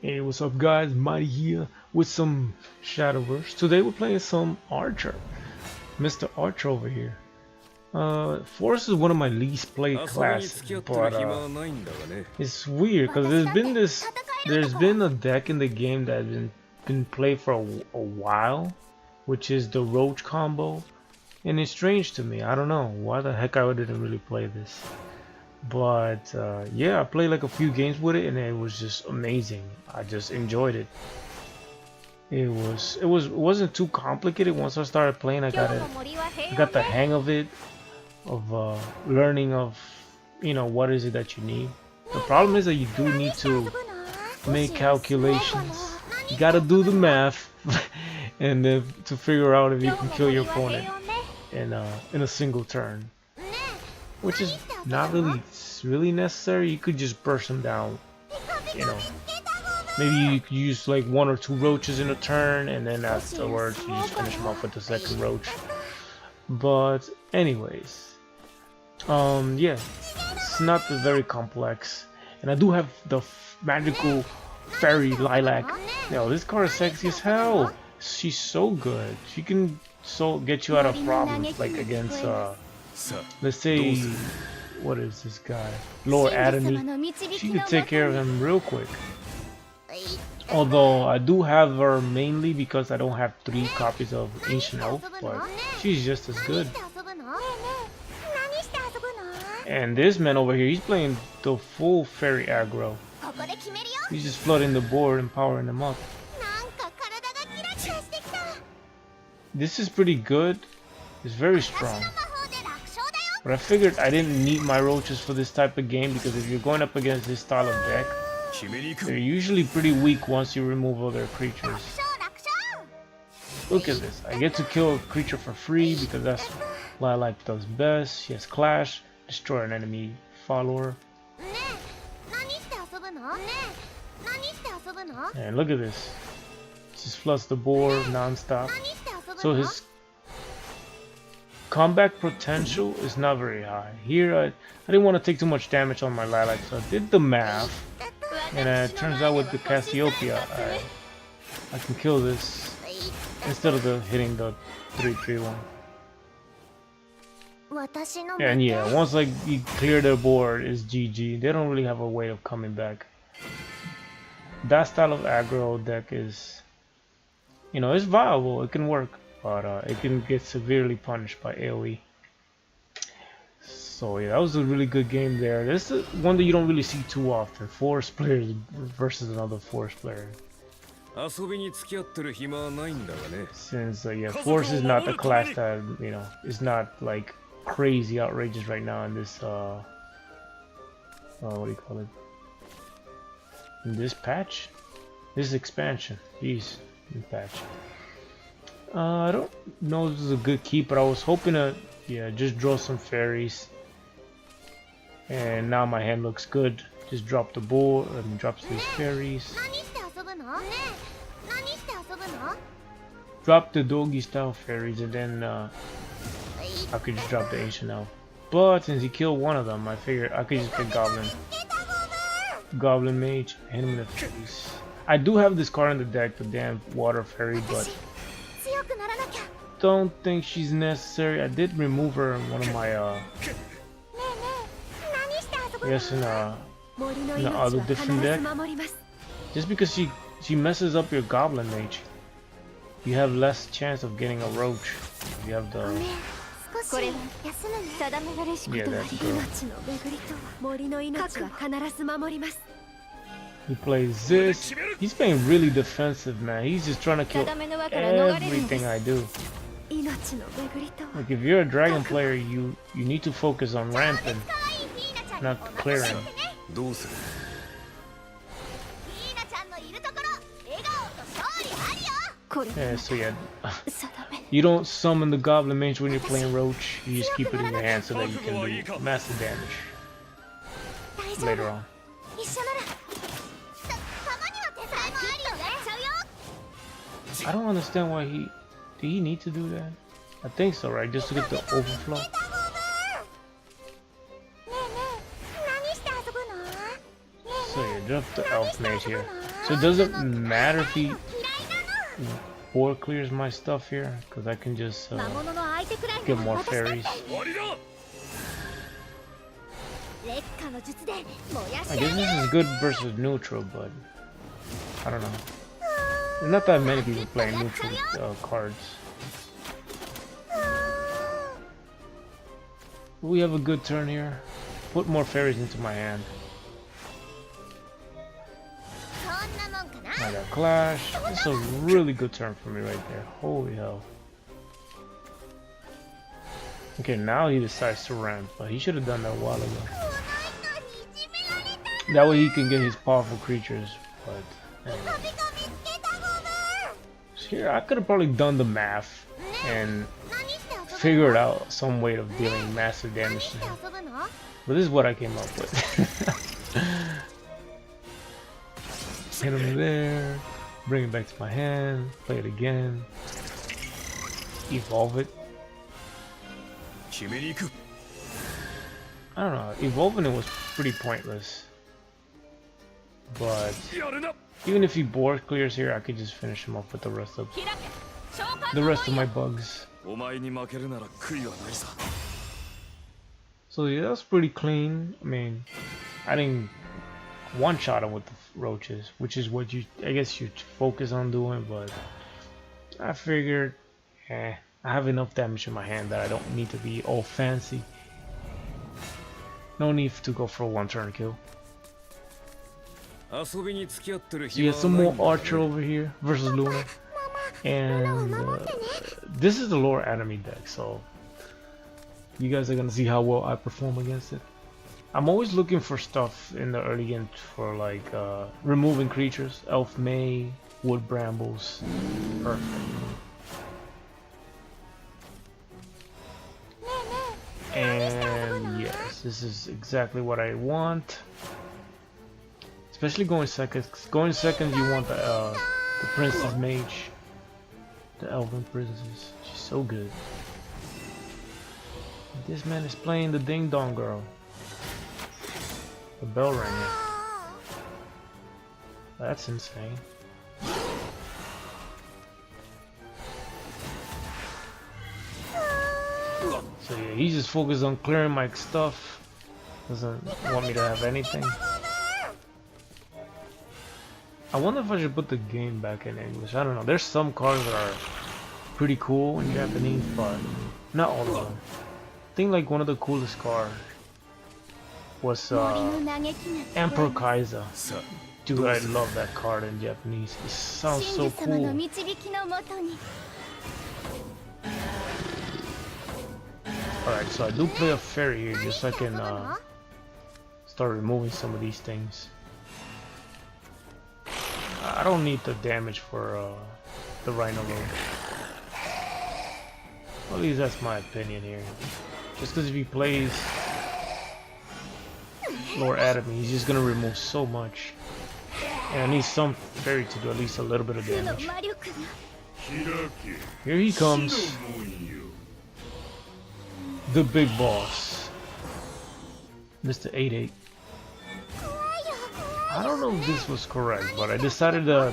Hey, what's up guys? Mighty here with some Shadowverse. Today we're playing some Archer. Mr. Archer over here. Force is one of my least played classes, but it's weird because there's been a deck in the game that has been played for a while, which is the roach combo, and it's strange to me. I don't know why the heck I didn't really play this. But yeah, I played like a few games with it and it was just amazing. I just enjoyed it. It wasn't too complicated. Once I started playing, I got the hang of it, of learning of, you know, what is it that you need. The problem is that you do need to make calculations. You gotta do the math and then to figure out if you can kill your opponent in a single turn, which is not really necessary. You could just burst them down, you know. Maybe you could use like one or two roaches in a turn, and then afterwards you just finish them off with the second roach. But anyways, yeah, it's not very complex, and I do have the magical fairy lilac. Yo, this card is sexy as hell. She's so good. She can get you out of problems, like against let's say, what is this guy? Lord Adamy. She could take care of him real quick. Although I do have her mainly because I don't have 3 copies of Ancient Elf, but she's just as good. And this man over here, he's playing the full fairy aggro. He's just flooding the board and powering them up. This is pretty good. It's very strong. But I figured I didn't need my roaches for this type of game because if you're going up against this style of deck, they're usually pretty weak once you remove all their creatures. Look at this. I get to kill a creature for free because that's what Lilac does best. She has Clash, destroy an enemy follower. And look at this. Just floods the board non-stop. So his combat potential is not very high. Here I didn't want to take too much damage on my Lilac, so I did the math. And it turns out with the Cassiopeia, I can kill this instead of hitting the 3-3-1. And yeah, once like you clear their board, it's GG. They don't really have a way of coming back. That style of aggro deck is, you know, it's viable. It can work, but it can get severely punished by AoE. So yeah, that was a really good game there. This is one that you don't really see too often. Force players versus another Force player. Since yeah, Force is not the class that, you know, is not like crazy outrageous right now in this what do you call it? In this patch? This expansion. Jeez, this patch. I don't know if this is a good keep, but I was hoping to, yeah, just draw some fairies. And now my hand looks good. Just drop the board and drops these fairies. Drop the doggy style fairies, and then I could just drop the ancient elf. But since he killed one of them, I figured I could just pick Goblin Mage, and hit him in the face. I do have this card in the deck, the damn water fairy, but don't think she's necessary. I did remove her in one of my yes, in the other different deck. Just because she messes up your Goblin Mage, you have less chance of getting a roach. You have the yeah, that's good. He plays this. He's playing really defensive, man. He's just trying to kill everything I do. Like if you're a dragon player, you need to focus on ramping, not clearing. Yeah, so yeah, you don't summon the Goblin Mage when you're playing Roach. You just keep it in your hand so that you can do massive damage later on. I don't understand why did he need to do that? I think so, right? Just to get the overflow. So yeah, drop the elf mage here. So it doesn't matter if he or clears my stuff here, because I can just get more fairies. I guess this is good versus neutral, but I don't know. There's not that many people playing neutral cards. We have a good turn here. Put more fairies into my hand. I got Clash. This is a really good turn for me right there. Holy hell. Okay, now he decides to ramp, but he should have done that a while ago. That way he can get his powerful creatures, but anyway. So here, I could have probably done the math and figured out some way of dealing massive damage to him. But this is what I came up with. Hit him there, bring it back to my hand, play it again, evolve it. I don't know, evolving it was pretty pointless. But even if he board clears here, I could just finish him off with the rest of my bugs. So yeah, that's pretty clean. I mean, I didn't one-shot him with the roaches, which is what I guess you focus on doing, but I figured, I have enough damage in my hand that I don't need to be all fancy. No need to go for a one-turn kill. So you have some more Archer over here versus Luna, and this is the lower enemy deck, so you guys are gonna see how well I perform against it. I'm always looking for stuff in the early game for like removing creatures. Elf May, Wood Brambles, perfect. And yes, this is exactly what I want. Especially going second. Going second, you want the Princess Mage, the Elven Princess. She's so good. This man is playing the Ding Dong Girl. The bell ringer. That's insane. So yeah, he's just focused on clearing my stuff. Doesn't want me to have anything. I wonder if I should put the game back in English. I don't know. There's some cards that are pretty cool in Japanese, but not all of them. I think like one of the coolest cards was Emperor Kaiser. Dude, I love that card in Japanese. It sounds so cool. Alright, so I do play a fairy here just so I can start removing some of these things. I don't need the damage for the Rhino Lord. At least that's my opinion here. Just because if he plays Lord Adam, he's just gonna remove so much. And I need some fairy to do at least a little bit of damage. Here he comes. The big boss. Mr. 88. I don't know if this was correct, but I decided to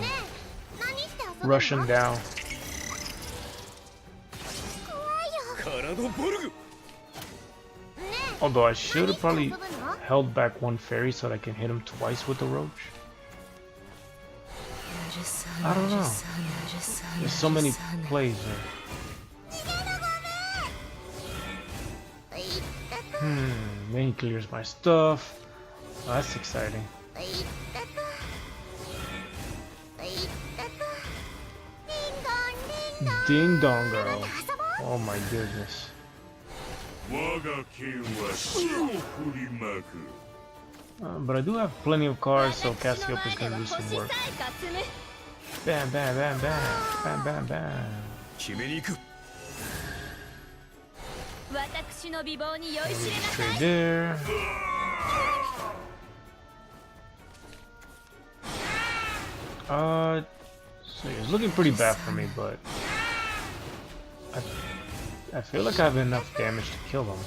rush him down. Although I should have probably held back one fairy so that I can hit him twice with the roach. I don't know. There's so many plays there. Then he clears my stuff. Oh, that's exciting. Ding Dong Girl. Oh my goodness. But I do have plenty of cards, so Cassiope is gonna do some work. Bam, bam, bam, bam, bam, bam, bam. Trade there. So it's looking pretty bad for me, but I feel like I have enough damage to kill him.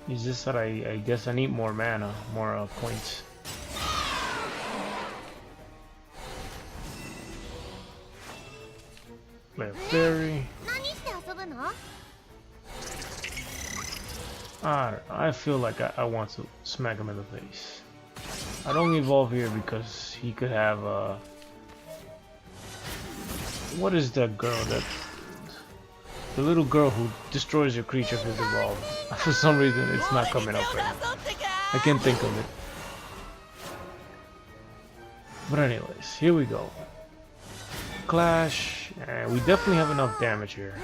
It's just that I guess I need more mana, more points. Play a fairy. I feel like I want to smack him in the face. I don't evolve here because he could have what is that girl that the little girl who destroys your creature if it's evolved? For some reason it's not coming up right now. I can't think of it. But anyways, here we go. Clash, and we definitely have enough damage here.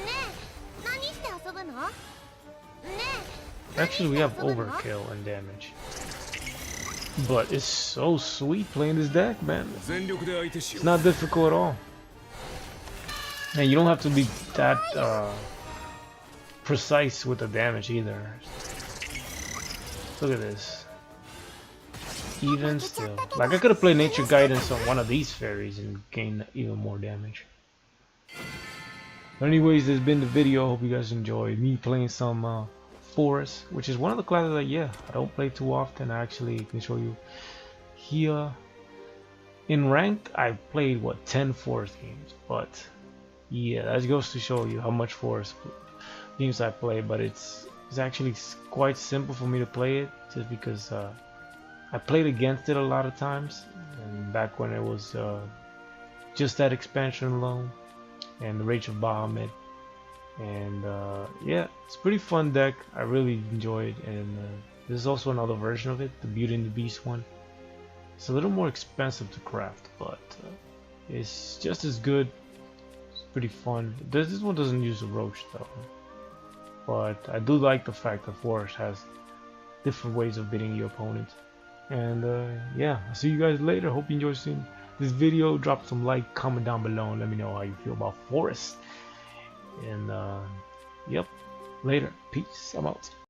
Actually, we have overkill and damage. But it's so sweet playing this deck, man. It's not difficult at all. And you don't have to be that precise with the damage either. Look at this. Even still. Like I could have played Nature Guidance on one of these fairies and gained even more damage. But anyways, this has been the video. Hope you guys enjoyed me playing some Forest, which is one of the classes that I don't play too often. I actually can show you here. In ranked, I played what 10 Forest games, but yeah, that goes to show you how much Forest games I play. But it's actually quite simple for me to play it, just because I played against it a lot of times, and back when it was just that expansion alone and the Rage of Bahamut. And yeah, it's a pretty fun deck. I really enjoy it. And this is also another version of it, the Beauty and the Beast one. It's a little more expensive to craft, but it's just as good. It's pretty fun. This one doesn't use a roach though, but I do like the fact that Forest has different ways of beating your opponent. And yeah, I'll see you guys later. Hope you enjoyed seeing this video. Drop some like, comment down below, and let me know how you feel about Forest. And yep, later. Peace. I'm out.